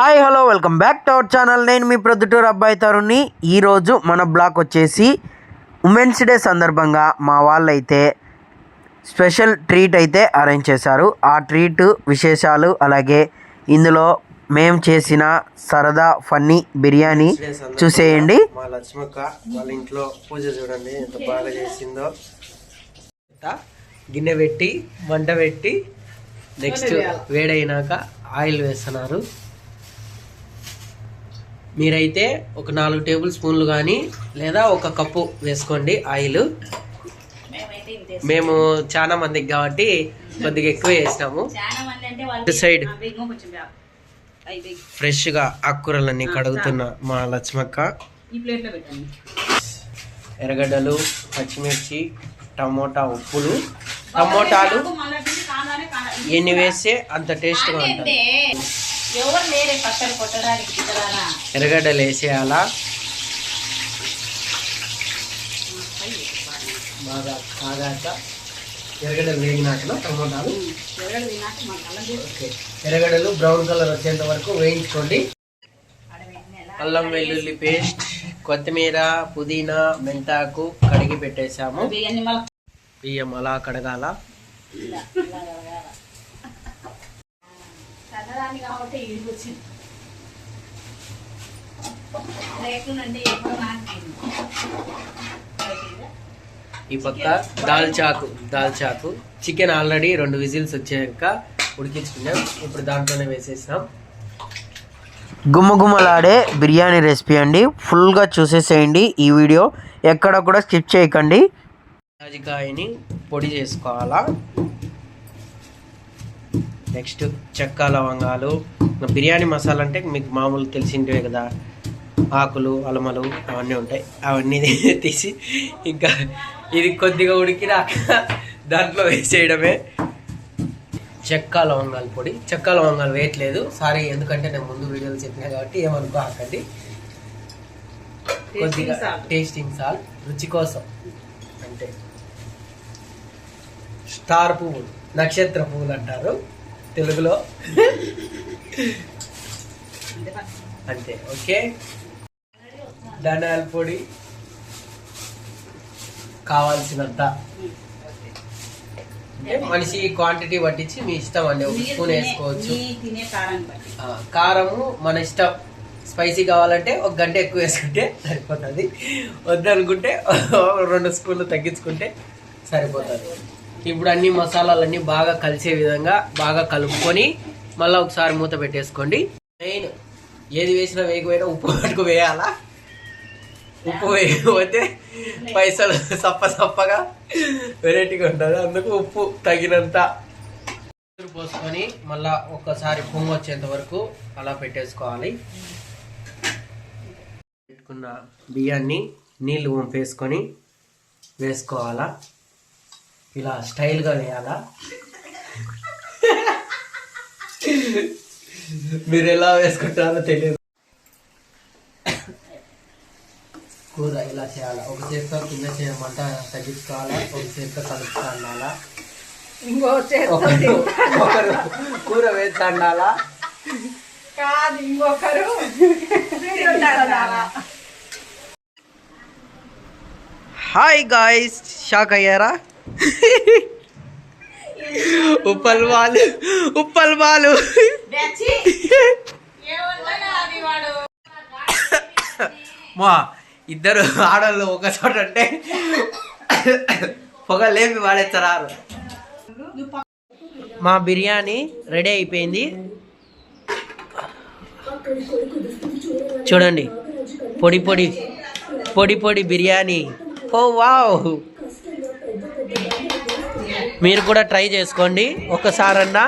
Hi hello welcome back to our channel. నేను మీ ప్రొద్దుటూరు అబ్బాయి తరుణ్ని. ఈరోజు మన బ్లాగ్ వచ్చేసి ఉమెన్స్ డే సందర్భంగా మా వాళ్ళైతే స్పెషల్ ట్రీట్ అయితే అరేంజ్ చేశారు. ఆ ట్రీట్ విశేషాలు అలాగే ఇందులో మేము చేసిన సరదా ఫన్నీ బిర్యానీ చూసేయండి. మా లక్ష్మక్క వాళ్ళ ఇంట్లో పూజ చూడండి ఎంత బాగా చేసిందో. గిన్నె పెట్టి వంట పెట్టి నెక్స్ట్ వేడైనాక ఆయిల్ వేస్తున్నారు. మీరైతే ఒక 4 టేబుల్ స్పూన్లు కానీ లేదా 1 కప్పు వేసుకోండి ఆయిల్. మేము చాలా మందికి కాబట్టి కొద్దిగా ఎక్కువ వేసినాము. సైడ్ ఫ్రెష్గా ఆకుకూరలన్నీ కడుగుతున్న మా లక్ష్మక్క. ఎర్రగడ్డలు, పచ్చిమిర్చి, టమోటా, ఉప్పులు. టమోటాలు ఎన్ని వేస్తే అంత టేస్ట్గా ఉంటుంది. ఎర్రగడ్డలు వేసేయాలా, బాగా కాగాక ఎర్రగడ్డలు వేగినాక టమోటాలు, ఎర్రగడ్డలు బ్రౌన్ కలర్ వచ్చేంత వరకు వేయించుకోండి. అల్లం వెల్లుల్లి పేస్ట్, కొత్తిమీర, పుదీనా, మెంతాకు కడిగి పెట్టేసాము. బియ్యం అలా కడగాల. ఈ పక్క దాల్చాకు చికెన్ ఆల్రెడీ 2 విజిల్స్ వచ్చాక ఉడికించుకున్నాం. ఇప్పుడు దాంట్లోనే వేసేసాం. గుమ్మగుమ్మలాడే బిర్యానీ రెసిపీ అండి. ఫుల్గా చూసేసేయండి ఈ వీడియో, ఎక్కడ కూడా స్కిప్ చేయకండి. జాజికాయని పొడి చేసుకోవాలా. నెక్స్ట్ చెక్క, లవంగాలు, బిర్యానీ మసాలా అంటే మీకు మామూలు తెలిసింటివే కదా, ఆకులు, అలమలు అవన్నీ ఉంటాయి. అవన్నీ తీసి ఇంకా ఇది కొద్దిగా ఉడికినాక దాంట్లో వేసేయడమే. చెక్క లవంగాల పొడి. చెక్క లవంగాలు వేయట్లేదు, సారీ, ఎందుకంటే నేను ముందు వీడియోలు చెప్పినా కాబట్టి ఏమనుకోకండి. కొద్దిగా టేస్టింగ్ సాల్ట్ రుచి కోసం, అంటే స్టార్ పువ్వులు, నక్షత్ర పువ్వులు అంటారు తెలుగులో, అంతే. ఓకే, ధనియాల పొడి కావాల్సినంత, మనిషి క్వాంటిటీ పట్టించి మీ ఇష్టం అండి. 1 స్పూన్ వేసుకోవచ్చు. కారము మన ఇష్టం. స్పైసీ కావాలంటే 1 గంట ఎక్కువ వేసుకుంటే సరిపోతుంది. వద్దనుకుంటే 2 స్పూన్లు తగ్గించుకుంటే సరిపోతుంది. ఇప్పుడు అన్ని మసాలాలన్నీ బాగా కలిసే విధంగా బాగా కలుపుకొని మళ్ళీ ఒకసారి మూత పెట్టేసుకోండి. మెయిన్ ఏది వేసినా వేయకపోయినా ఉప్పు పట్టుకు వేయాలా. ఉప్పు వేయకపోతే పైసలు సప్పగా వెరైటీగా ఉంటుంది. అందుకు ఉప్పు తగినంత పోసుకొని మళ్ళా ఒక్కసారి పొంగు వచ్చేంత వరకు అలా పెట్టేసుకోవాలి. పెట్టుకున్న బియ్యాన్ని నీళ్లు వంపేసుకొని వేసుకోవాలా. ఇలా స్టైల్గా వేయాలా. మీరు ఎలా వేసుకుంటారో తెలియదు. కూర ఇలా చేయాలా. ఒక చేతితో కింద చేయమంట తగ్గించుకోవాలా, ఒక చేతితో కలుపుతాండాలా, ఒకరు కూర వేస్తాండాలా, ఇంకొకరు. హాయ్ గాయ్స్, షాక్ అయ్యారా? ఉప్పల్ బాలు మా ఇద్దరు ఆడవాళ్ళు ఒక చోట అంటే పొగ లేపి వాడేస్తారు. మా బిర్యానీ రెడీ అయిపోయింది. చూడండి, పొడి బిర్యానీ. ఓ వావ్, మీరు కూడా ట్రై చేసుకోండి ఒకసారన్నా.